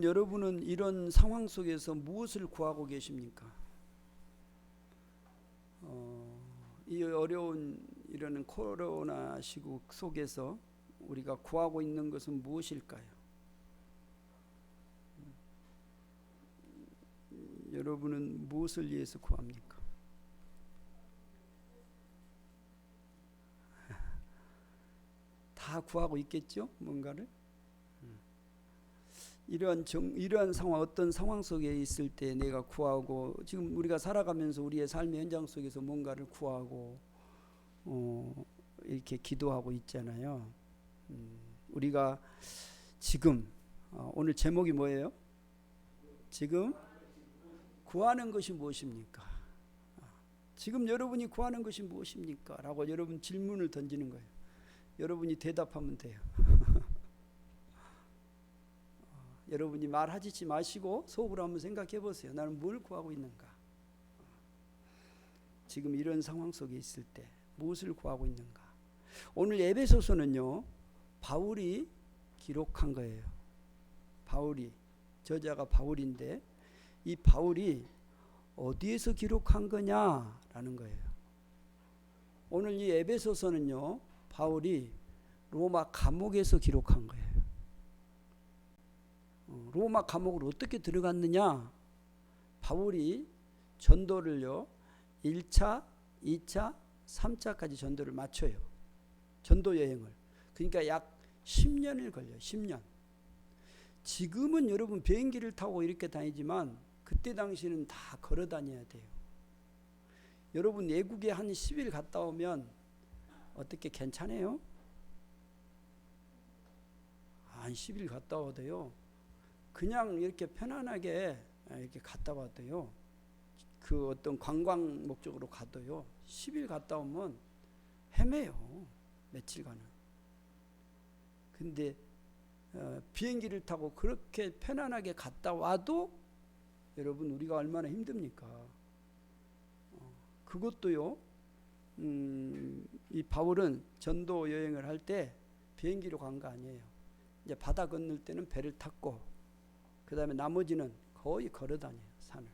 여러분은 이런 상황 속에서 무엇을 구하고 계십니까? 이 어려운 이런 코로나 시국 속에서 우리가 구하고 있는 것은 무엇일까요? 여러분은 무엇을 위해서 구합니까? 다 구하고 있겠죠? 뭔가를? 이러한 상황, 어떤 상황 속에 있을 때 내가 구하고, 지금 우리가 살아가면서 우리의 삶의 현장 속에서 뭔가를 구하고 이렇게 기도하고 있잖아요. 우리가 지금 오늘 제목이 뭐예요? 지금 구하는 것이 무엇입니까? 지금 여러분이 구하는 것이 무엇입니까? 라고 여러분 질문을 던지는 거예요. 여러분이 대답하면 돼요. 여러분이 말하지 마시고 속으로 한번 생각해 보세요. 나는 뭘 구하고 있는가? 지금 이런 상황 속에 있을 때 무엇을 구하고 있는가? 오늘 에베소서는요, 바울이 기록한 거예요. 바울이, 저자가 바울인데 이 바울이 어디에서 기록한 거냐라는 거예요. 오늘 이 에베소서는요, 바울이 로마 감옥에서 기록한 거예요. 로마 감옥으로 어떻게 들어갔느냐? 바울이 전도를요, 1차, 2차, 3차까지 전도를 마쳐요. 전도 여행을. 그러니까 약 10년을 걸려요. 10년. 지금은 여러분 비행기를 타고 이렇게 다니지만 그때 당시는 다 걸어 다녀야 돼요. 여러분 외국에 한 10일 갔다 오면 어떻게 괜찮아요? 한 10일 갔다 와도요, 그냥 이렇게 편안하게 이렇게 갔다 와도요, 그 어떤 관광 목적으로 가도요, 10일 갔다 오면 헤매요. 며칠간은. 근데 비행기를 타고 그렇게 편안하게 갔다 와도 여러분 우리가 얼마나 힘듭니까? 그것도요, 이 바울은 전도 여행을 할 때 비행기로 간 거 아니에요. 이제 바다 건널 때는 배를 탔고, 그 다음에 나머지는 거의 걸어 다녀요, 산을.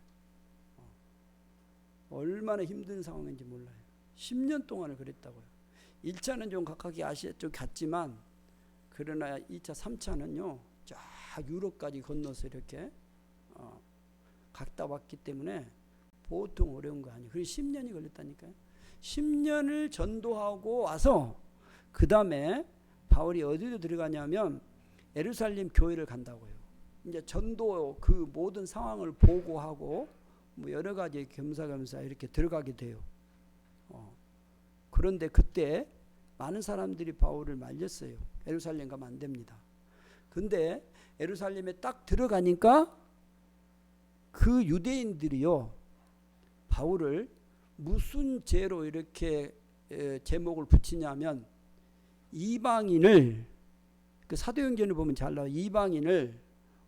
얼마나 힘든 상황인지 몰라요. 10년 동안을 그랬다고요. 1차는 좀 가깝게 아시아 쪽 갔지만, 그러나 2차, 3차는요, 쫙 유럽까지 건너서 이렇게 갔다 왔기 때문에 보통 어려운 거 아니에요. 그래서 10년이 걸렸다니까요. 10년을 전도하고 와서 그 다음에 바울이 어디로 들어가냐면 예루살렘 교회를 간다고요. 이제 전도 그 모든 상황을 보고하고 뭐 여러 가지 겸사겸사 이렇게 들어가게 돼요. 그런데 그때 많은 사람들이 바울을 말렸어요. 예루살렘 가면 안 됩니다. 근데 예루살렘에 딱 들어가니까 그 유대인들이요, 바울을 무슨 죄로 이렇게 제목을 붙이냐면, 이방인을, 그 사도행전을 보면 잘 나와요. 이방인을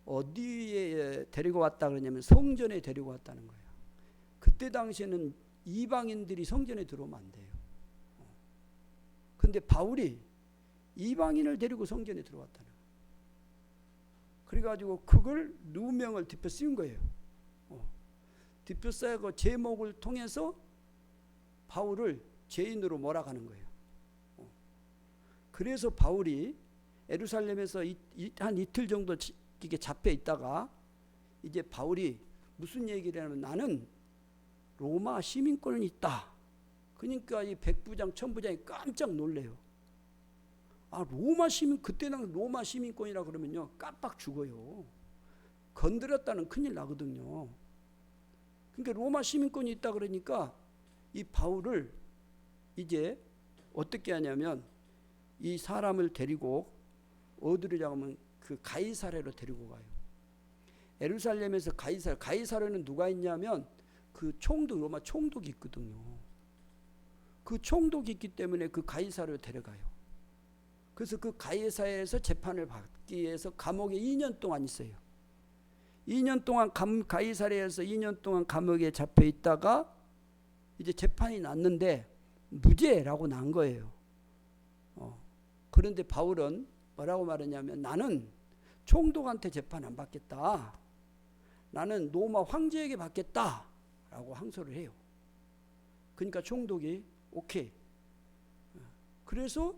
어디에 데리고 왔다 그러냐면 성전에 데리고 왔다는 거예요. 그때 당시에는 이방인들이 성전에 들어오면 안 돼요. 근데 바울이 이방인을 데리고 성전에 들어왔다는 거예요. 그래가지고 그걸 누명을 덮여 씌운 거예요. 덮여 쌓고 제목을 통해서 바울을 죄인으로 몰아가는 거예요. 그래서 바울이 예루살렘에서 한 이틀 정도 이게 잡혀 있다가, 이제 바울이 무슨 얘기를 하냐면, 나는 로마 시민권이 있다. 그러니까 이 백부장, 천부장이 깜짝 놀래요. 로마 시민, 그때는 로마 시민권이라 그러면요, 깜빡 죽어요. 건드렸다는 큰일 나거든요. 그러니까 로마 시민권이 있다 그러니까 이 바울을 이제 어떻게 하냐면, 이 사람을 데리고 어디로 가면 그 가이사랴로 데리고 가요. 예루살렘에서 가이사랴는 누가 있냐면 그 총독, 로마 총독이 있거든요. 그 총독이 있기 때문에 그 가이사랴로 데려가요. 그래서 그 가이사랴에서 재판을 받기 위해서 감옥에 2년 동안 있어요. 2년 동안 가이사랴에서 2년 동안 감옥에 잡혀 있다가 이제 재판이 났는데 무죄라고 난 거예요. 그런데 바울은 뭐라고 말했냐면, 나는 총독한테 재판 안 받겠다. 나는 로마 황제에게 받겠다라고 항소를 해요. 그러니까 총독이 오케이. 그래서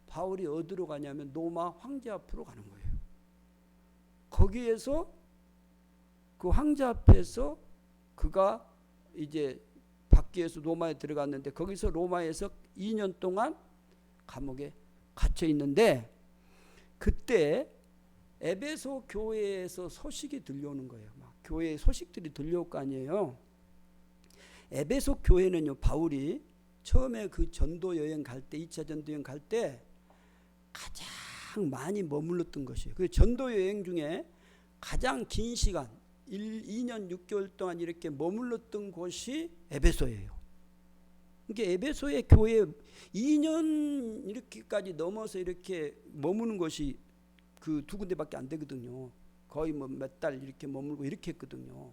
바울이 어디로 가냐면 로마 황제 앞으로 가는 거예요. 거기에서 그 황제 앞에서 그가 이제 밖에서 로마에 들어갔는데 거기서 로마에서 2년 동안 감옥에 갇혀 있는데 그때 에베소 교회에서 소식이 들려오는 거예요. 막 교회의 소식들이 들려올 거 아니에요. 에베소 교회는요, 바울이 처음에 그 전도 여행 갈 때, 2차 전도 여행 갈 때 가장 많이 머물렀던 것이에요. 그 전도 여행 중에 가장 긴 시간 2년 6개월 동안 이렇게 머물렀던 곳이 에베소예요. 그러니까 에베소의 교회 2년 이렇게까지 넘어서 이렇게 머무는 것이 그 두 군데밖에 안 되거든요. 거의 뭐 몇 달 이렇게 머물고 이렇게 했거든요.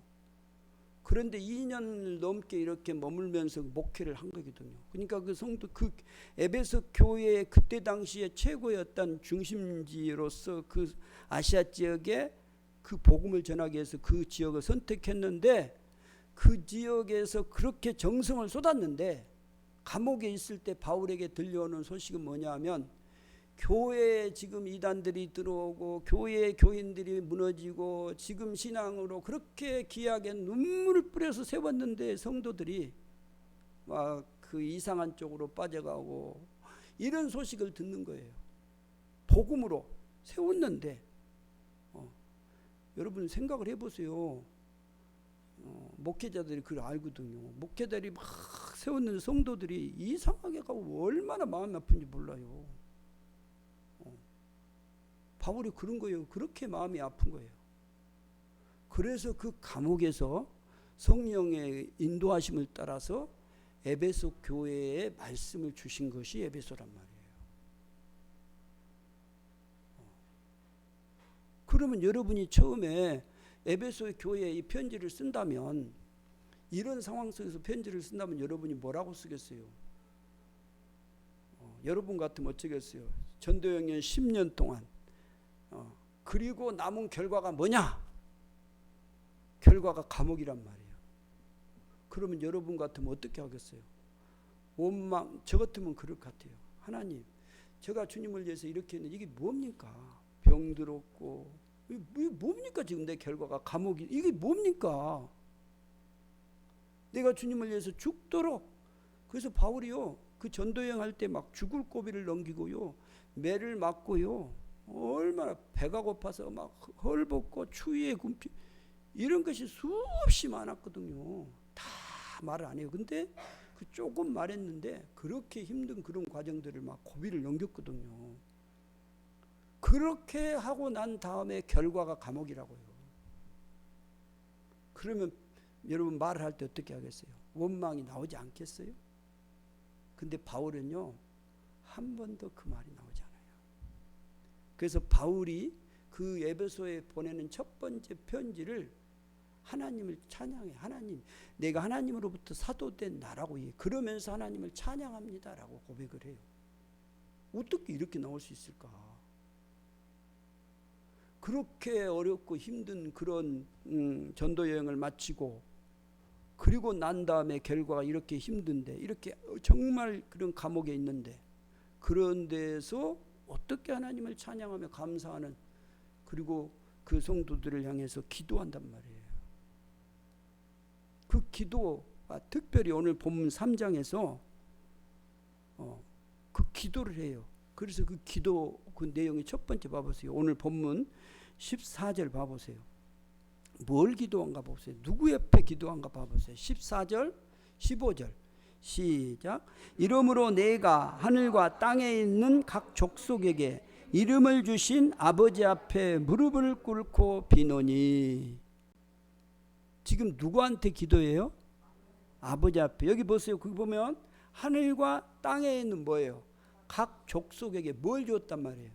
그런데 2년 넘게 이렇게 머물면서 목회를 한 거거든요. 그러니까 그 성도, 그 에베소 교회의 그때 당시에 최고였던 중심지로서 그 아시아 지역에 그 복음을 전하기 위해서 그 지역을 선택했는데 그 지역에서 그렇게 정성을 쏟았는데 감옥에 있을 때 바울에게 들려오는 소식은 뭐냐 하면 교회에 지금 이단들이 들어오고 교회의 교인들이 무너지고 지금 신앙으로 그렇게 귀하게 눈물을 뿌려서 세웠는데 성도들이 막 그 이상한 쪽으로 빠져가고 이런 소식을 듣는 거예요. 복음으로 세웠는데 여러분 생각을 해보세요. 목회자들이 그걸 알거든요. 목회자들이 막 세웠는 성도들이 이상하게 가고 얼마나 마음이 아픈지 몰라요. 바울이 그런 거예요. 그렇게 마음이 아픈 거예요. 그래서 그 감옥에서 성령의 인도하심을 따라서 에베소 교회에 말씀을 주신 것이 에베소란 말이에요. 그러면 여러분이 처음에 에베소 교회에 이 편지를 쓴다면 이런 상황 속에서 편지를 쓴다면 여러분이 뭐라고 쓰겠어요? 여러분 같으면 어쩌겠어요? 전도여행 10년 동안 그리고 남은 결과가 뭐냐? 결과가 감옥이란 말이에요. 그러면 여러분 같으면 어떻게 하겠어요? 원망, 저 같으면 그럴 것 같아요. 하나님, 제가 주님을 위해서 이렇게 했는데 이게 뭡니까? 병들었고 이게 뭡니까? 지금 내 결과가 감옥이 이게 뭡니까? 내가 주님을 위해서 죽도록. 그래서 바울이요 그 전도여행 할 때 막 죽을 고비를 넘기고요 매를 맞고요 얼마나 배가 고파서 막 헐벗고 추위에 굶기 이런 것이 수없이 많았거든요. 다 말을 안 해요. 근데 그 조금 말했는데 그렇게 힘든 그런 과정들을 막 고비를 넘겼거든요. 그렇게 하고 난 다음에 결과가 감옥이라고요. 그러면 여러분 말을 할 때 어떻게 하겠어요? 원망이 나오지 않겠어요? 근데 바울은요 한 번도 그 말이 나오지 않아요. 그래서 바울이 그 에베소에 보내는 첫 번째 편지를 하나님을 찬양해. 하나님, 내가 하나님으로부터 사도된 나라고 해. 그러면서 하나님을 찬양합니다라고 고백을 해요. 어떻게 이렇게 나올 수 있을까? 그렇게 어렵고 힘든 그런 전도 여행을 마치고 그리고 난 다음에 결과가 이렇게 힘든데 이렇게 정말 그런 감옥에 있는데 그런 데서 어떻게 하나님을 찬양하며 감사하는 그리고 그 성도들을 향해서 기도한단 말이에요. 그 기도가 특별히 오늘 본문 3장에서 그 기도를 해요. 그래서 그 기도 그 내용이 첫 번째 봐보세요. 오늘 본문 14절 봐보세요. 뭘 기도한가 보세요. 누구 옆에 기도한가 봐보세요. 14절 15절 시작. 이러므로 내가 하늘과 땅에 있는 각 족속에게 이름을 주신 아버지 앞에 무릎을 꿇고 비노니. 지금 누구한테 기도해요? 아버지 앞에. 여기 보세요. 거기 보면 하늘과 땅에 있는 뭐예요? 각 족속에게 뭘 주었단 말이에요?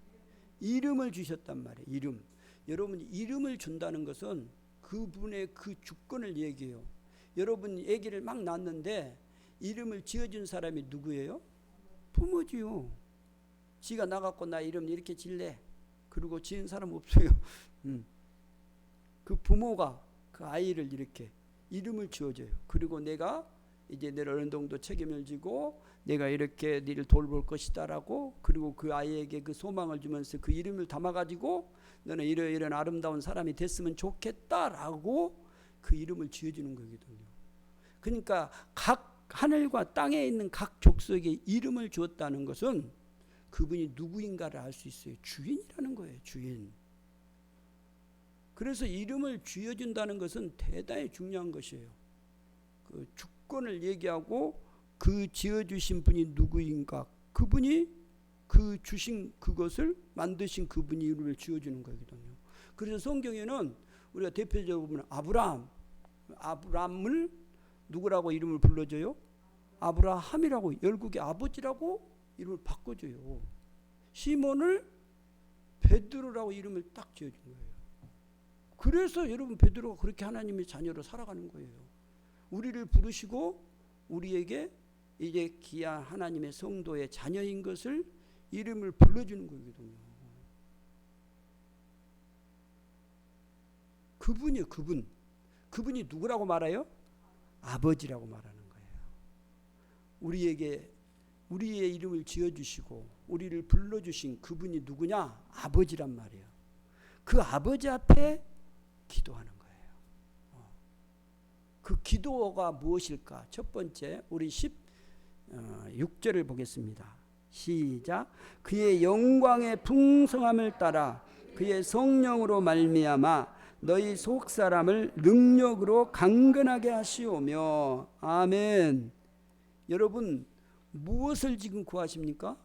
이름을 주셨단 말이에요. 이름. 여러분 이름을 준다는 것은 그분의 그 주권을 얘기해요. 여러분 아기를 막 낳았는데 이름을 지어준 사람이 누구예요? 부모지요. 지가 나갖고 나 이름 이렇게 질래. 그리고 지은 사람 없어요. 그 부모가 그 아이를 이렇게 이름을 지어줘요. 그리고 내가 이제 내 어느 정도 책임을 지고 내가 이렇게 너를 돌볼 것이다라고, 그리고 그 아이에게 그 소망을 주면서 그 이름을 담아가지고 너는 이런 아름다운 사람이 됐으면 좋겠다라고 그 이름을 지어주는 거거든요. 그러니까 각 하늘과 땅에 있는 각 족속에 이름을 주었다는 것은 그분이 누구인가를 알 수 있어요. 주인이라는 거예요. 주인. 그래서 이름을 지어준다는 것은 대단히 중요한 것이에요. 그 주권을 얘기하고 그 지어주신 분이 누구인가, 그분이 그 주신 그것을 만드신 그분이 이름을 지어주는 거거든요. 그래서 성경에는 우리가 대표적으로 보면 아브라함을 누구라고 이름을 불러줘요? 아브라함이라고, 열국의 아버지라고 이름을 바꿔줘요. 시몬을 베드로라고 이름을 딱 지어준 거예요. 그래서 여러분 베드로가 그렇게 하나님의 자녀로 살아가는 거예요. 우리를 부르시고 우리에게 이제 귀한 하나님의 성도의 자녀인 것을 이름을 불러주는 거거든요. 그분이요, 그분. 그분이 누구라고 말해요? 아버지라고 말하는 거예요. 우리에게 우리의 이름을 지어주시고 우리를 불러주신 그분이 누구냐? 아버지란 말이에요. 그 아버지 앞에 기도하는 거예요. 그 기도가 무엇일까? 첫 번째, 우리 16절을 보겠습니다. 시작. 그의 영광의 풍성함을 따라 그의 성령으로 말미암아 너희 속사람을 능력으로 강건하게 하시오며. 아멘. 여러분 무엇을 지금 구하십니까?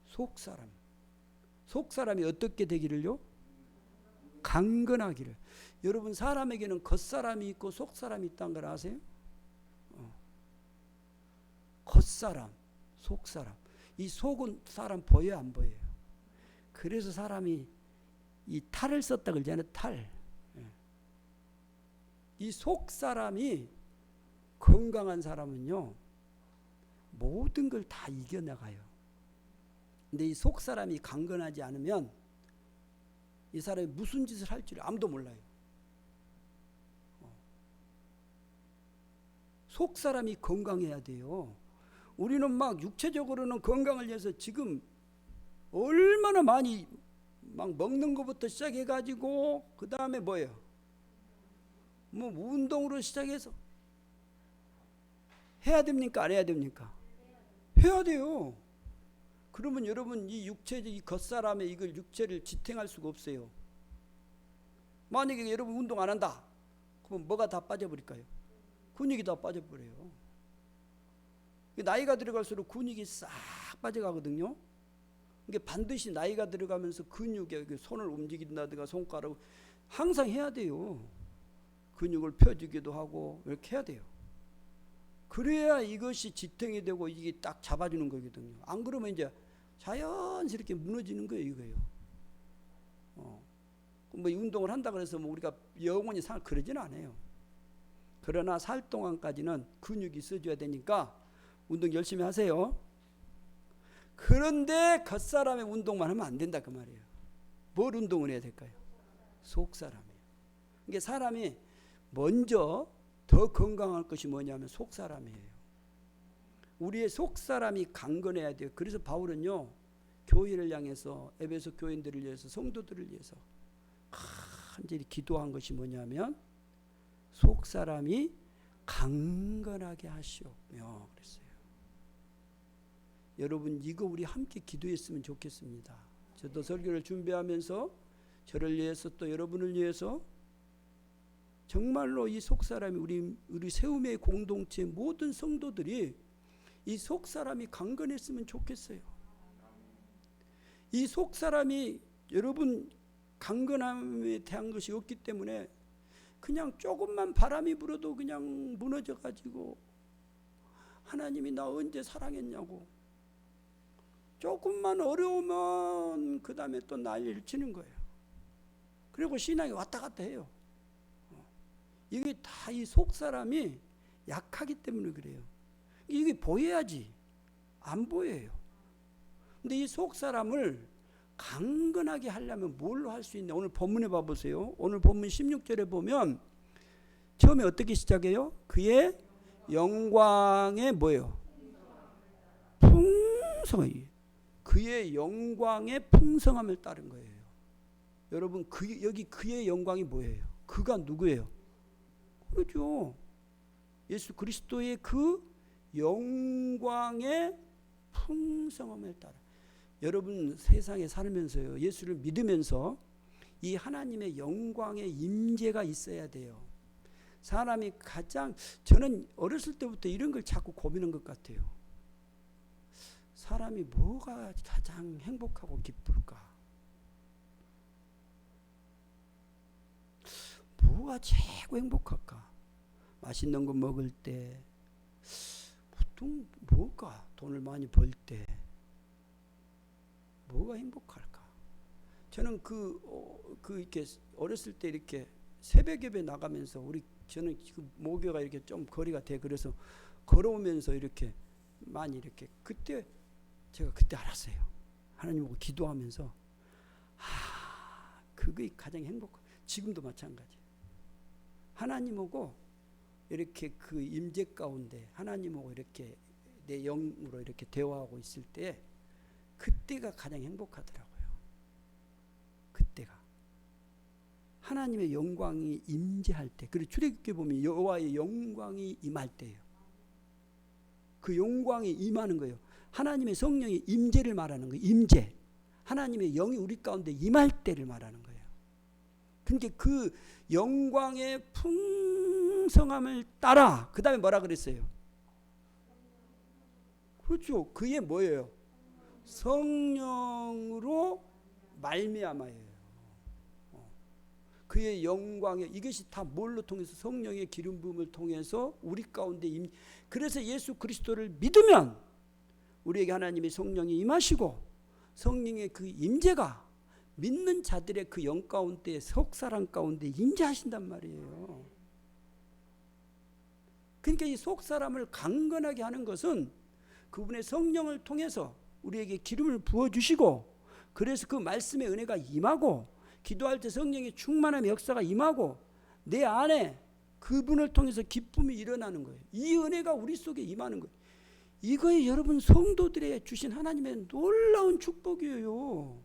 속사람. 속사람이 어떻게 되기를요? 강건하기를. 여러분 사람에게는 겉사람이 있고 속사람이 있다는 걸 아세요? 겉사람, 속사람. 이 속은 사람 보여요, 안 보여요? 그래서 사람이 이 탈을 썼다 그러잖아요. 탈. 이 속사람이 건강한 사람은요 모든 걸 다 이겨나가요. 근데 이 속사람이 강건하지 않으면 이 사람이 무슨 짓을 할지 아무도 몰라요. 속사람이 건강해야 돼요. 우리는 막 육체적으로는 건강을 위해서 지금 얼마나 많이 막 먹는 것부터 시작해가지고 그 다음에 뭐예요? 뭐 운동으로 시작해서 해야 됩니까? 안 해야 됩니까? 해야 돼요. 그러면 여러분 이 육체적 이 겉사람의 이걸 육체를 지탱할 수가 없어요. 만약에 여러분 운동 안 한다, 그럼 뭐가 다 빠져버릴까요? 근육이 다 빠져버려요. 나이가 들어갈수록 근육이 싹 빠져가거든요. 이게 반드시 나이가 들어가면서 근육에 손을 움직인다든가 손가락 항상 해야 돼요. 근육을 펴주기도 하고 이렇게 해야 돼요. 그래야 이것이 지탱이 되고 이게 딱 잡아주는 거거든요. 안 그러면 이제 자연스럽게 무너지는 거예요, 이거예요. 뭐 운동을 한다 그래서 뭐 우리가 영원히 그러지는 않아요. 그러나 살 동안까지는 근육이 있어줘야 되니까 운동 열심히 하세요. 그런데 겉사람의 운동만 하면 안 된다 그 말이에요. 뭘 운동을 해야 될까요? 속사람이에요. 그러니까 사람이 먼저 더 건강할 것이 뭐냐면 속사람이에요. 우리의 속사람이 강건해야 돼요. 그래서 바울은요 교회를 향해서, 에베소 교인들을 위해서, 성도들을 위해서 간절히 기도한 것이 뭐냐면 속사람이 강건하게 하시오며 그랬어요. 여러분 이거 우리 함께 기도했으면 좋겠습니다. 저도 설교를 준비하면서 저를 위해서 또 여러분을 위해서 정말로 이 속사람이 우리 세움의 공동체 모든 성도들이 이 속사람이 강건했으면 좋겠어요. 이 속사람이 여러분 강건함에 대한 것이 없기 때문에 그냥 조금만 바람이 불어도 그냥 무너져 가지고 하나님이 나 언제 사랑했냐고, 조금만 어려우면 그 다음에 또 난리를 치는 거예요. 그리고 신앙이 왔다 갔다 해요. 이게 다 이 속사람이 약하기 때문에 그래요. 이게 보여야지 안 보여요. 근데 이 속사람을 강건하게 하려면 뭘로 할 수 있냐? 오늘 본문에 봐보세요. 오늘 본문 16절에 보면 처음에 어떻게 시작해요? 그의 영광의 뭐예요? 풍성함이. 그의 영광의 풍성함을 따른 거예요. 여러분 여기 그의 영광이 뭐예요? 그가 누구예요? 그렇죠. 예수 그리스도의 그 영광의 풍성함을 따라. 여러분 세상에 살면서요, 예수를 믿으면서 이 하나님의 영광의 임재가 있어야 돼요. 사람이 저는 어렸을 때부터 이런 걸 자꾸 고민한 것 같아요. 사람이 뭐가 가장 행복하고 기쁠까? 뭐가 최고 행복할까? 맛있는 거 먹을 때, 보통 뭘까? 돈을 많이 벌 때 뭐가 행복할까? 저는 이렇게 어렸을 때 이렇게 새벽 예배 나가면서 저는 그 모교가 이렇게 좀 거리가 돼. 그래서 걸어오면서 이렇게 많이 이렇게 제가 그때 알았어요. 하나님 보고 기도하면서 그게 가장 행복해. 지금도 마찬가지. 하나님하고 이렇게 그 임재 가운데 하나님하고 이렇게 내 영으로 이렇게 대화하고 있을 때 그때가 가장 행복하더라고요. 그때가 하나님의 영광이 임재할 때. 그리고 출애굽기에 보면 여호와의 영광이 임할 때예요. 그 영광이 임하는 거예요. 하나님의 성령이 임재를 말하는 거예요. 임재. 하나님의 영이 우리 가운데 임할 때를 말하는 거예요. 그러니까 그 영광의 풍성함을 따라. 그 다음에 뭐라 그랬어요? 그렇죠. 그게 뭐예요? 성령으로 말미암아예요. 그의 영광에, 이것이 다 뭘로 통해서? 성령의 기름 부음을 통해서 우리 가운데 그래서 예수 그리스도를 믿으면 우리에게 하나님의 성령이 임하시고 성령의 그 임재가 믿는 자들의 그 영 가운데, 속사람 가운데 임재하신단 말이에요. 그러니까 이 속사람을 강건하게 하는 것은 그분의 성령을 통해서 우리에게 기름을 부어주시고, 그래서 그 말씀의 은혜가 임하고, 기도할 때 성령의 충만함의 역사가 임하고, 내 안에 그분을 통해서 기쁨이 일어나는 거예요. 이 은혜가 우리 속에 임하는 거예요. 이거에 여러분 성도들의 주신 하나님의 놀라운 축복이에요.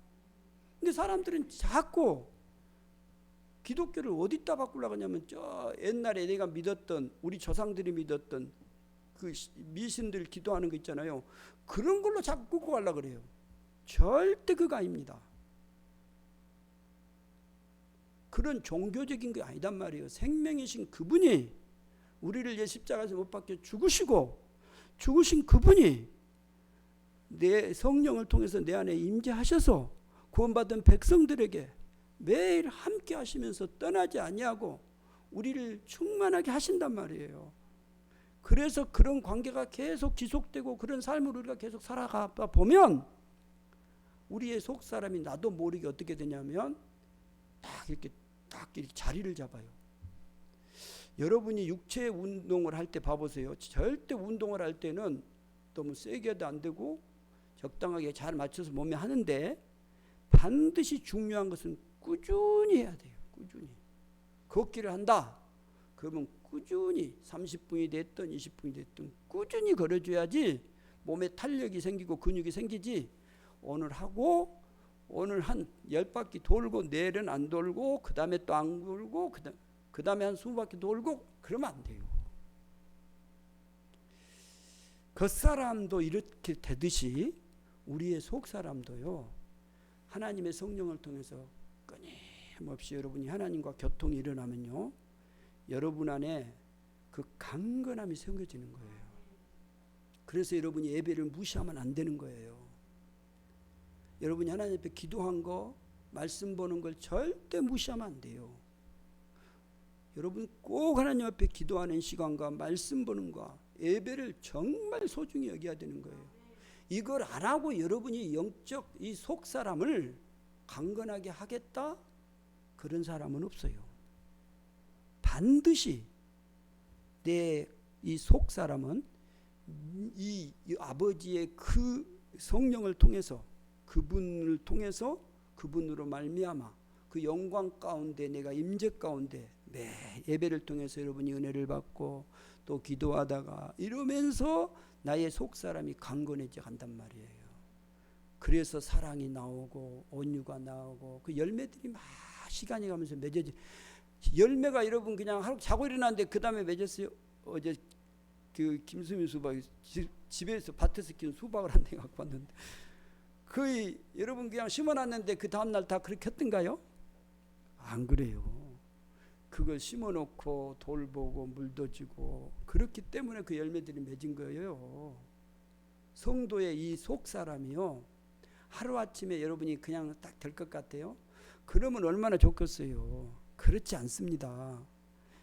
근데 사람들은 자꾸 기독교를 어디다 바꾸려고 하냐면 저 옛날에 내가 믿었던, 우리 조상들이 믿었던 그 미신들 기도하는 거 있잖아요. 그런 걸로 자꾸 끌고 가려고 그래요. 절대 그거 아닙니다. 그런 종교적인 게 아니단 말이에요. 생명이신 그분이 우리를 십자가에서 못 박혀 죽으신 그분이 내 성령을 통해서 내 안에 임재하셔서 구원받은 백성들에게 매일 함께 하시면서 떠나지 아니하고 우리를 충만하게 하신단 말이에요. 그래서 그런 관계가 계속 지속되고 그런 삶을 우리가 계속 살아가다 보면 우리의 속 사람이 나도 모르게 어떻게 되냐면 딱 이렇게 자리를 잡아요. 여러분이 육체 운동을 할 때 봐보세요. 절대 운동을 할 때는 너무 세게 해도 안 되고 적당하게 잘 맞춰서 몸에 하는데, 반드시 중요한 것은 꾸준히 해야 돼요. 꾸준히. 걷기를 한다. 그러면 꾸준히 30분이 됐든 20분이 됐든 꾸준히 걸어줘야지 몸에 탄력이 생기고 근육이 생기지, 오늘 하고 오늘 한 10바퀴 돌고 내일은 안 돌고 그 다음에 또 안 돌고 그 다음에 한 20바퀴 돌고 그러면 안 돼요. 겉사람도 이렇게 되듯이 우리의 속사람도요, 하나님의 성령을 통해서 끊임없이 여러분이 하나님과 교통이 일어나면요, 여러분 안에 그 강건함이 생겨지는 거예요. 그래서 여러분이 예배를 무시하면 안 되는 거예요. 여러분이 하나님 앞에 기도한 거, 말씀 보는 걸 절대 무시하면 안 돼요. 여러분 꼭 하나님 앞에 기도하는 시간과 말씀 보는 거, 예배를 정말 소중히 여겨야 되는 거예요. 이걸 안 하고 여러분이 영적 이 속사람을 강건하게 하겠다? 그런 사람은 없어요. 반드시 내 이 속사람은 이 아버지의 그 성령을 통해서, 그분을 통해서 그분으로 말미암아 그 영광 가운데 내가 임재 가운데 매 예배를 통해서 여러분이 은혜를 받고 또 기도하다가 이러면서 나의 속사람이 강건해져 간단 말이에요. 그래서 사랑이 나오고 온유가 나오고 그 열매들이 막 시간이 가면서 맺어지. 열매가 여러분 그냥 하루 자고 일어났는데 그 다음에 맺었어요. 어제 그 김수민 수박 집에서 밭에서 키운 수박을 한 대 갖고 왔는데 거의 여러분 그냥 심어놨는데 그 다음날 다 그렇게 했던가요? 안 그래요. 그걸 심어놓고 돌보고 물도 주고 그렇기 때문에 그 열매들이 맺은 거예요. 성도의 이 속사람이요, 하루아침에 여러분이 그냥 딱 될 것 같아요? 그러면 얼마나 좋겠어요. 그렇지 않습니다.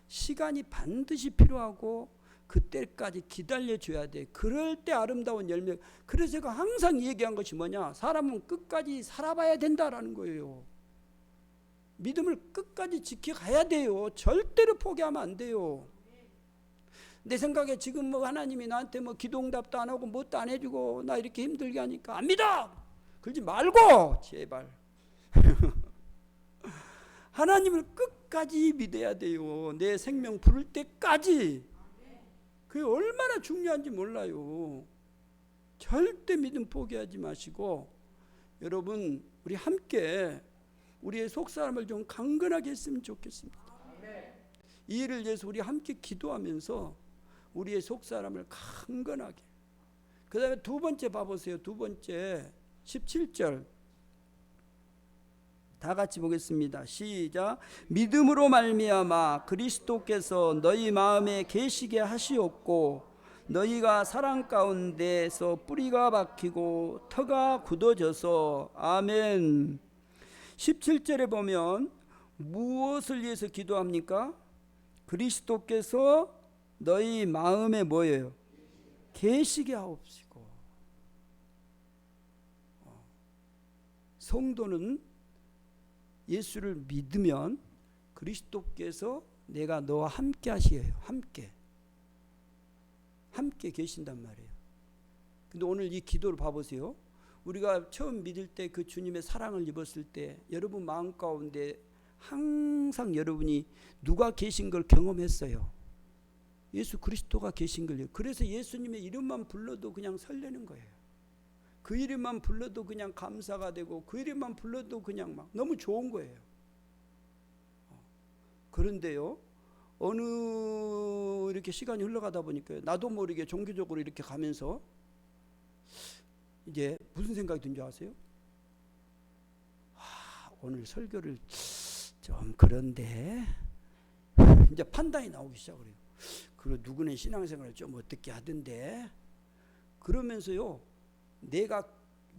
시간이 반드시 필요하고 그때까지 기다려줘야 돼. 그럴 때 아름다운 열매. 그래서 제가 항상 얘기한 것이 뭐냐, 사람은 끝까지 살아봐야 된다라는 거예요. 믿음을 끝까지 지켜가야 돼요. 절대로 포기하면 안 돼요. 내 생각에 지금 뭐 하나님이 나한테 뭐 기도응답도 안 하고 뭣도 안 해주고 나 이렇게 힘들게 하니까 안 믿어! 그러지 말고 제발 하나님을 끝까지 믿어야 돼요. 내 생명 부를 때까지. 그게 얼마나 중요한지 몰라요. 절대 믿음 포기하지 마시고 여러분 우리 함께 우리의 속사람을 좀 강건하게 했으면 좋겠습니다. 이 일을 위해서 우리 함께 기도하면서 우리의 속사람을 강건하게. 그 다음에 두 번째 봐보세요. 두 번째 17절 다 같이 보겠습니다. 시작. 믿음으로 말미암아 그리스도께서 너희 마음에 계시게 하시었고 너희가 사랑 가운데서 뿌리가 박히고 터가 굳어져서. 아멘. 17절에 보면 무엇을 위해서 기도합니까? 그리스도께서 너희 마음에 뭐예요? 계시게 하옵시고. 성도는 예수를 믿으면 그리스도께서 내가 너와 함께 하시에요. 함께 계신단 말이에요. 근데 오늘 이 기도를 봐보세요. 우리가 처음 믿을 때 그 주님의 사랑을 입었을 때 여러분 마음 가운데 항상 여러분이 누가 계신 걸 경험했어요. 예수 그리스도가 계신 걸요. 그래서 예수님의 이름만 불러도 그냥 설레는 거예요. 그 이름만 불러도 그냥 감사가 되고 그 이름만 불러도 그냥 막 너무 좋은 거예요. 그런데요, 어느 이렇게 시간이 흘러가다 보니까 나도 모르게 종교적으로 이렇게 가면서 이제 무슨 생각이 든 줄 아세요? 오늘 설교를 좀 그런데 이제 판단이 나오기 시작을 해요. 그리고 누구는 신앙생활을 좀 어떻게 하던데 그러면서요, 내가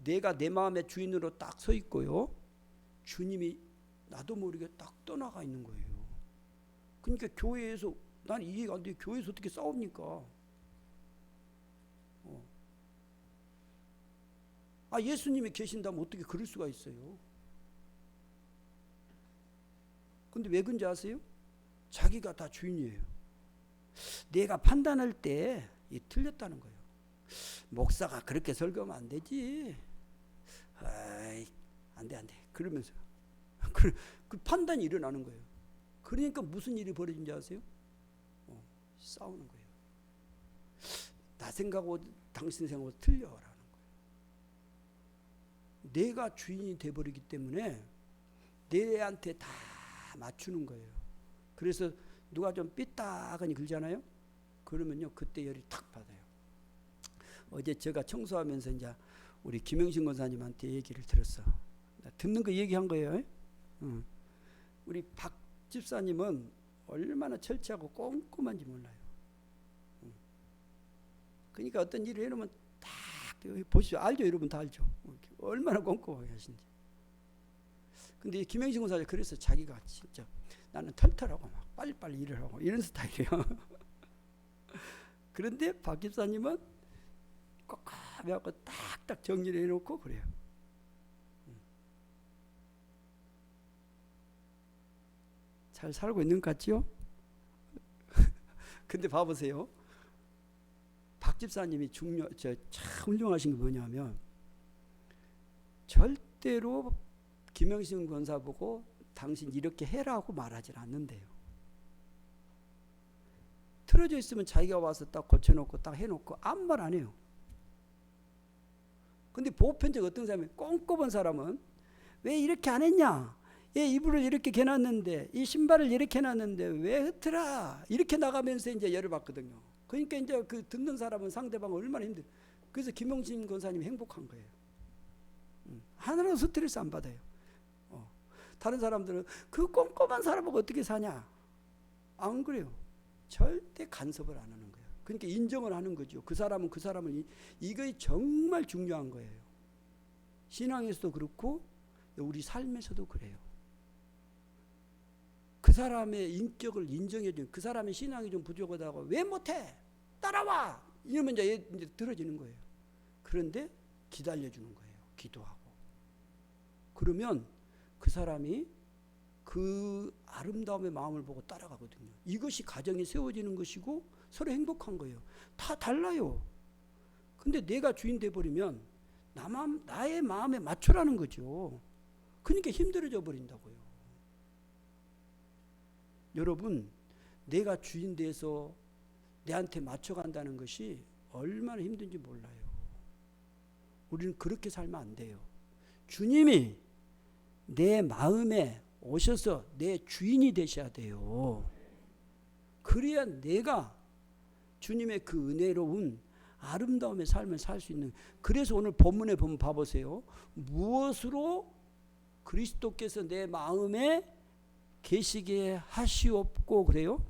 내 마음의 주인으로 딱 서 있고요, 주님이 나도 모르게 딱 떠나가 있는 거예요. 그러니까 교회에서 난 이해가 안 돼. 교회에서 어떻게 싸웁니까? 예수님이 계신다면 어떻게 그럴 수가 있어요? 근데 왜 그런지 아세요? 자기가 다 주인이에요. 내가 판단할 때 틀렸다는 거예요. 목사가 그렇게 설교하면 안 되지. 안 돼. 그러면서 그 판단이 일어나는 거예요. 그러니까 무슨 일이 벌어진지 아세요? 싸우는 거예요. 나 생각하고 당신 생각하고 틀려라는 거예요. 내가 주인이 돼버리기 때문에 내한테 다 맞추는 거예요. 그래서 누가 좀 삐딱하니 그러잖아요. 그러면요, 그때 열이 탁 받아요. 어제 제가 청소하면서 이제 우리 김영신 권사님한테 얘기를 들었어. 듣는 거 얘기한 거예요. 우리 박 집사님은 얼마나 철저하고 꼼꼼한지 몰라요. 그러니까 어떤 일을 해놓으면 딱 보시죠. 알죠? 여러분 다 알죠? 얼마나 꼼꼼하게 하신지. 근데 김영신 권사님 그래서 자기가 진짜 나는 털털하고 막 빨리빨리 일을 하고 이런 스타일이에요. 그런데 박 집사님은 꼼꼼하게 딱딱 정리를 해놓고 그래요. 잘 살고 있는 것 같지요? 근데 봐보세요. 박 집사님이 참 훌륭하신 게 뭐냐면 절대로 김영신 권사 보고 당신 이렇게 해라고 말하지 않는데요. 틀어져 있으면 자기가 와서 딱 고쳐놓고 딱 해놓고 아무 말 안 해요. 근데 보편적 어떤 사람이 꼼꼼한 사람은 왜 이렇게 안 했냐? 얘 이불을 이렇게 개놨는데 이 신발을 이렇게 해놨는데 왜 흐트라? 이렇게 나가면서 이제 열을 받거든요. 그러니까 이제 그 듣는 사람은 상대방 얼마나 힘들어. 그래서 김용진 권사님이 행복한 거예요. 하나라도 스트레스 안 받아요. 다른 사람들은 그 꼼꼼한 사람하고 어떻게 사냐? 안 그래요. 절대 간섭을 안 하는 거예요. 그러니까 인정을 하는 거죠. 그 사람은 그 사람을 이게 정말 중요한 거예요. 신앙에서도 그렇고 우리 삶에서도 그래요. 그 사람의 인격을 인정해 주는, 그 사람의 신앙이 좀 부족하다고 왜 못해? 따라와! 이러면 이제 들어지는 거예요. 그런데 기다려 주는 거예요. 기도하고. 그러면 그 사람이 그 아름다움의 마음을 보고 따라가거든요. 이것이 가정이 세워지는 것이고 서로 행복한 거예요. 다 달라요. 근데 내가 주인 돼버리면 나의 마음에 맞추라는 거죠. 그러니까 힘들어져 버린다고요. 여러분, 내가 주인 돼서 내한테 맞춰간다는 것이 얼마나 힘든지 몰라요. 우리는 그렇게 살면 안 돼요. 주님이 내 마음에 오셔서 내 주인이 되셔야 돼요. 그래야 내가 주님의 그 은혜로운 아름다움의 삶을 살 수 있는. 그래서 오늘 본문에 보면 봐보세요. 무엇으로 그리스도께서 내 마음에 계시게 하시옵고 그래요?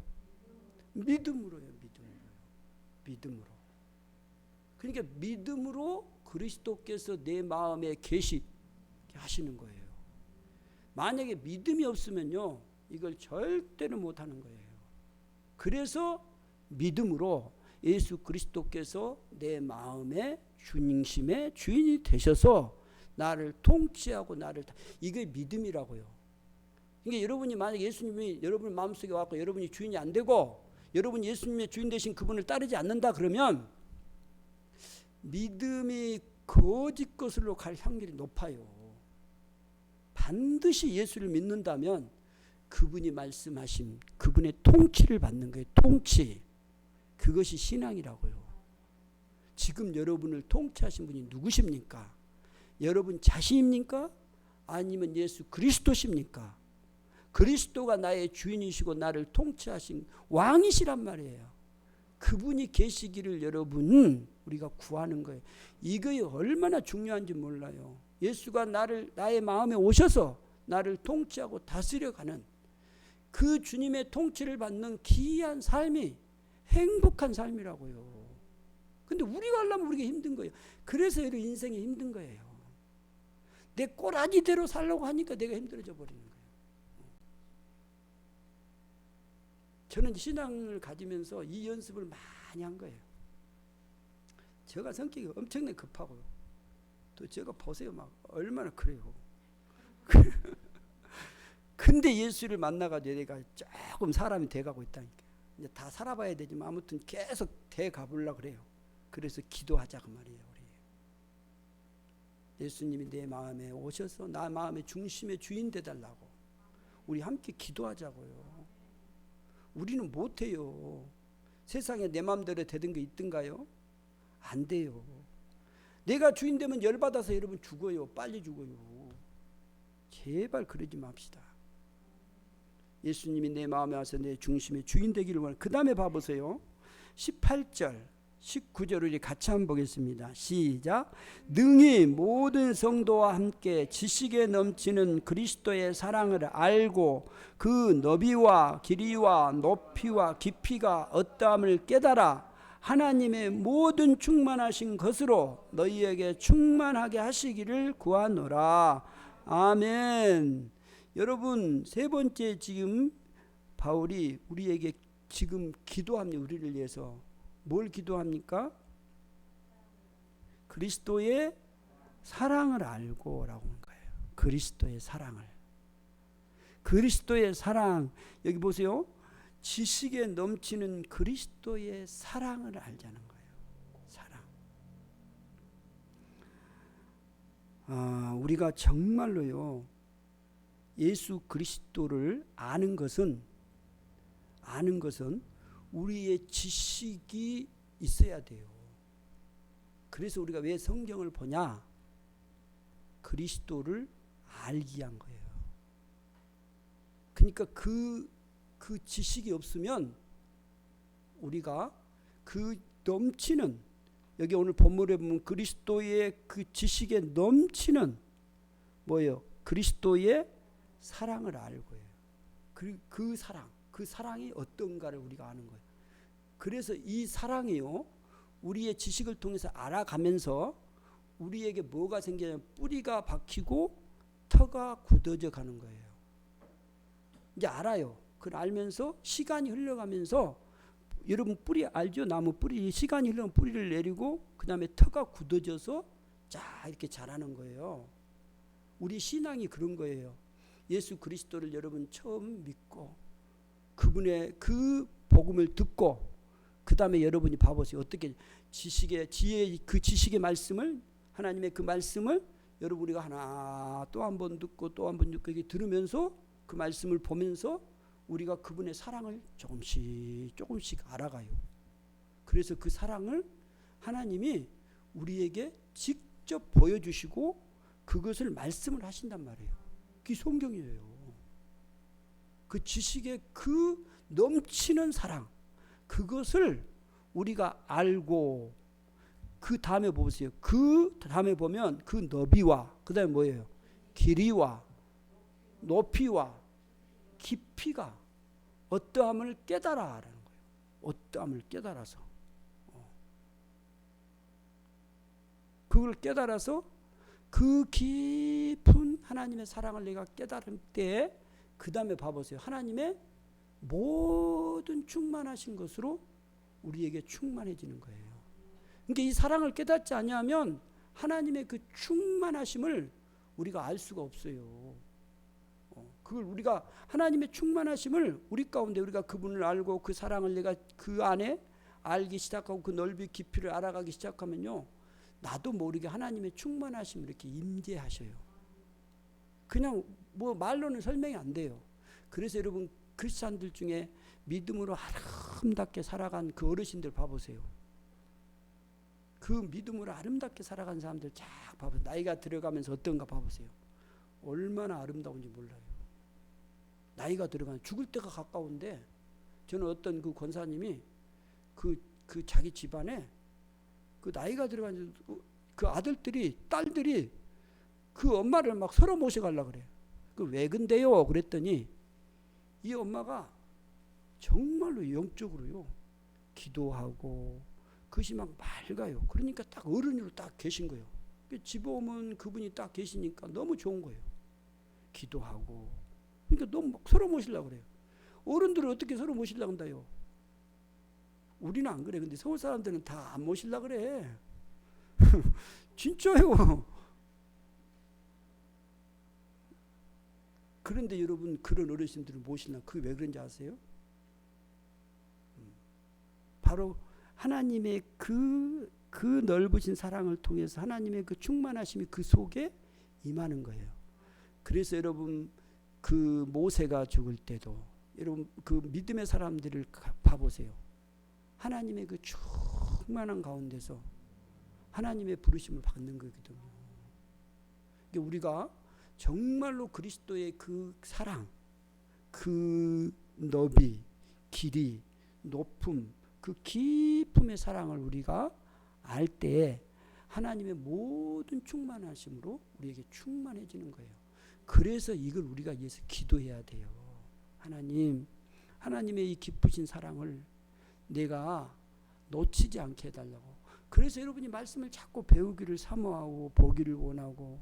믿음으로요. 믿음으로. 그러니까 믿음으로 그리스도께서 내 마음에 계시게 하시는 거예요. 만약에 믿음이 없으면요, 이걸 절대로 못하는 거예요. 그래서 믿음으로 예수 그리스도께서 내 마음의 중심의 주인이 되셔서 나를 통치하고 이게 믿음이라고요. 그러니까 여러분이 만약에 예수님이 여러분 마음속에 왔고 여러분이 주인이 안 되고 여러분이 예수님의 주인 되신 그분을 따르지 않는다 그러면 믿음이 거짓 것으로 갈 확률이 높아요. 반드시 예수를 믿는다면 그분이 말씀하신 그분의 통치를 받는 거예요. 통치. 그것이 신앙이라고요. 지금 여러분을 통치하신 분이 누구십니까? 여러분 자신입니까? 아니면 예수 그리스도십니까? 그리스도가 나의 주인이시고 나를 통치하신 왕이시란 말이에요. 그분이 계시기를 여러분 우리가 구하는 거예요. 이게 얼마나 중요한지 몰라요. 예수가 나의 마음에 오셔서 나를 통치하고 다스려가는 그 주님의 통치를 받는 기이한 삶이 행복한 삶이라고요. 근데 우리가 하려면 우리가 힘든 거예요. 그래서 여러분 인생이 힘든 거예요. 내 꼬라지대로 살려고 하니까 내가 힘들어져 버리는 거예요. 저는 신앙을 가지면서 이 연습을 많이 한 거예요. 제가 성격이 엄청나게 급하고요. 또 제가 보세요. 막 얼마나 그래요. 근데 예수를 만나가지고 내가 조금 사람이 돼가고 있다니까. 이제 다 살아봐야 되지만 아무튼 계속 돼가보려고 그래요. 그래서 기도하자 그 말이에요. 우리 예수님이 내 마음에 오셔서 나 마음의 중심의 주인 되달라고 우리 함께 기도하자고요. 우리는 못해요. 세상에 내 마음대로 되던 게 있던가요? 안 돼요. 내가 주인 되면 열받아서 여러분 죽어요. 빨리 죽어요. 제발 그러지 맙시다. 예수님이 내 마음에 와서 내 중심의 주인 되기를 원해요. 그 다음에 봐보세요. 18절 19절을 같이 한번 보겠습니다. 시작. 능히 모든 성도와 함께 지식에 넘치는 그리스도의 사랑을 알고 그 너비와 길이와 높이와 깊이가 어떠함을 깨달아 하나님의 모든 충만하신 것으로 너희에게 충만하게 하시기를 구하노라. 아멘. 여러분, 세 번째 지금 바울이 우리에게 지금 기도합니다. 우리를 위해서. 뭘 기도합니까? 그리스도의 사랑을 알고 라고 하는 거예요. 그리스도의 사랑을. 그리스도의 사랑. 여기 보세요. 지식에 넘치는 그리스도의 사랑을 알자는 거예요. 사랑. 우리가 정말로요. 예수 그리스도를 아는 것은 우리의 지식이 있어야 돼요. 그래서 우리가 왜 성경을 보냐? 그리스도를 알기 위한 거예요. 그러니까 그 지식이 없으면 우리가 그 넘치는, 여기 오늘 본문에 보면 그리스도의 그 지식에 넘치는 뭐예요? 그리스도의 사랑을 알고요. 그 사랑이 어떤가를 우리가 아는 거예요. 그래서 이 사랑이요, 우리의 지식을 통해서 알아가면서 우리에게 뭐가 생기냐면 뿌리가 박히고 터가 굳어져 가는 거예요. 이제 알아요. 그걸 알면서 시간이 흘러가면서, 여러분 뿌리 알죠? 나무 뿌리, 시간이 흘러면 뿌리를 내리고 그 다음에 터가 굳어져서 자 이렇게 자라는 거예요. 우리 신앙이 그런 거예요. 예수 그리스도를 여러분 처음 믿고 그분의 그 복음을 듣고 그 다음에 여러분이 봐보세요. 어떻게 그 지식의 말씀을, 하나님의 그 말씀을 여러분 우리가 하나 또 한 번 듣고 또 한 번 듣고 이렇게 들으면서 그 말씀을 보면서 우리가 그분의 사랑을 조금씩 알아가요. 그래서 그 사랑을 하나님이 우리에게 직접 보여주시고 그것을 말씀을 하신단 말이에요. 그게 성경이에요. 그 지식의 그 넘치는 사랑, 그것을 우리가 알고 그 다음에 보세요. 그 다음에 보면 그 너비와 그 다음에 뭐예요? 길이와 높이와 깊이가 어떠함을 깨달아라는 거예요. 어떠함을 깨달아서 그걸 깨달아서 그 깊은 하나님의 사랑을 내가 깨달을 때 그 다음에 봐보세요. 하나님의 모든 충만하신 것으로 우리에게 충만해지는 거예요. 그러니까 이 사랑을 깨닫지 않으면 하나님의 그 충만하심을 우리가 알 수가 없어요. 그걸 우리가 하나님의 충만하심을 우리 가운데 우리가 그분을 알고 그 사랑을 내가 그 안에 알기 시작하고 그 넓이 깊이를 알아가기 시작하면요, 나도 모르게 하나님의 충만하심을 이렇게 임재하셔요. 그냥 뭐 말로는 설명이 안 돼요. 그래서 여러분 크리스찬들 중에 믿음으로 아름답게 살아간 그 어르신들 봐보세요. 그 믿음으로 아름답게 살아간 사람들 쫙 봐보세요. 나이가 들어가면서 어떤가 봐보세요. 얼마나 아름다운지 몰라요. 나이가 들어가면 죽을 때가 가까운데, 저는 어떤 그 권사님이 그 자기 집안에 그 나이가 들어간 그 아들들이, 딸들이 그 엄마를 막 서로 모셔가려고 그래요. 그 왜 근데요? 그랬더니 이 엄마가 정말로 영적으로요 기도하고 그것이 막 맑아요. 그러니까 딱 어른으로 딱 계신 거예요. 집에 오면 그분이 딱 계시니까 너무 좋은 거예요. 기도하고. 그러니까 너무 막 서로 모시려고 그래요. 어른들을 어떻게 서로 모시려고 한다요? 우리는 안 그래. 근데 서울 사람들은 다 안 모시려고 그래. 진짜요. 그런데 여러분 그런 어르신들을 모시나, 그게 왜 그런지 아세요? 바로 하나님의 그 넓으신 사랑을 통해서 하나님의 그 충만하심이 그 속에 임하는 거예요. 그래서 여러분 그 모세가 죽을 때도 여러분 그 믿음의 사람들을 봐보세요. 하나님의 그 충만한 가운데서 하나님의 부르심을 받는 거거든요. 그러니까 우리가 정말로 그리스도의 그 사랑, 그 너비, 길이, 높음, 그 깊음의 사랑을 우리가 알 때 하나님의 모든 충만하심으로 우리에게 충만해지는 거예요. 그래서 이걸 우리가 위해서 기도해야 돼요. 하나님의 이 기쁘신 사랑을 내가 놓치지 않게 해달라고. 그래서 여러분이 말씀을 자꾸 배우기를 사모하고 보기를 원하고,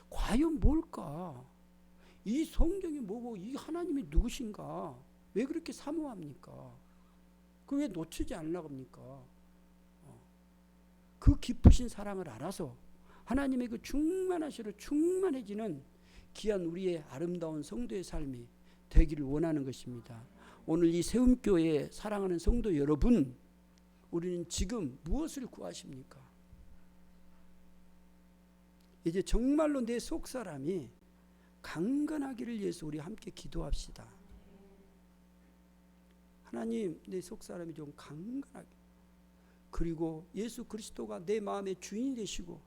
과연 뭘까? 이 성경이 뭐고 이 하나님이 누구신가? 왜 그렇게 사모합니까? 그 왜 놓치지 않으려고 합니까? 그 기쁘신 사랑을 알아서 하나님의 그 충만하시로 충만해지는 귀한 우리의 아름다운 성도의 삶이 되기를 원하는 것입니다. 오늘 이 세움교회에 사랑하는 성도 여러분, 우리는 지금 무엇을 구하십니까? 이제 정말로 내 속사람이 강건하기를 위해서 우리 함께 기도합시다. 하나님, 내 속사람이 좀 강건하게, 그리고 예수 그리스도가 내 마음의 주인이 되시고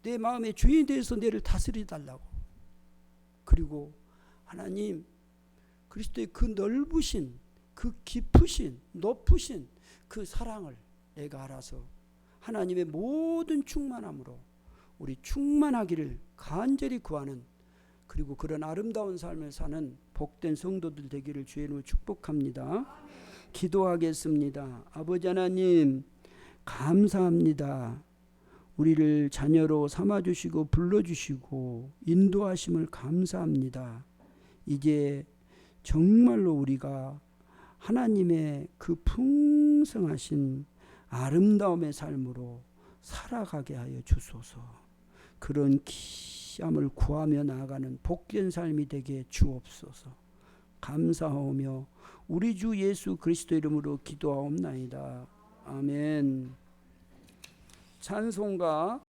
내 마음의 주인이 되어서 내를 다스려 달라고. 그리고 하나님, 그리스도의 그 넓으신, 그 깊으신, 높으신 그 사랑을 내가 알아서 하나님의 모든 충만함으로 우리 충만하기를 간절히 구하는, 그리고 그런 아름다운 삶을 사는 복된 성도들 되기를 주의 이름으로 축복합니다. 기도하겠습니다. 아버지 하나님, 감사합니다. 우리를 자녀로 삼아주시고 불러주시고 인도하심을 감사합니다. 이제 정말로 우리가 하나님의 그 풍성하신 아름다움의 삶으로 살아가게 하여 주소서. 그런 기함을 구하며 나아가는 복된 삶이 되게 주옵소서. 감사하오며 우리 주 예수 그리스도 이름으로 기도하옵나이다. 아멘. 찬송가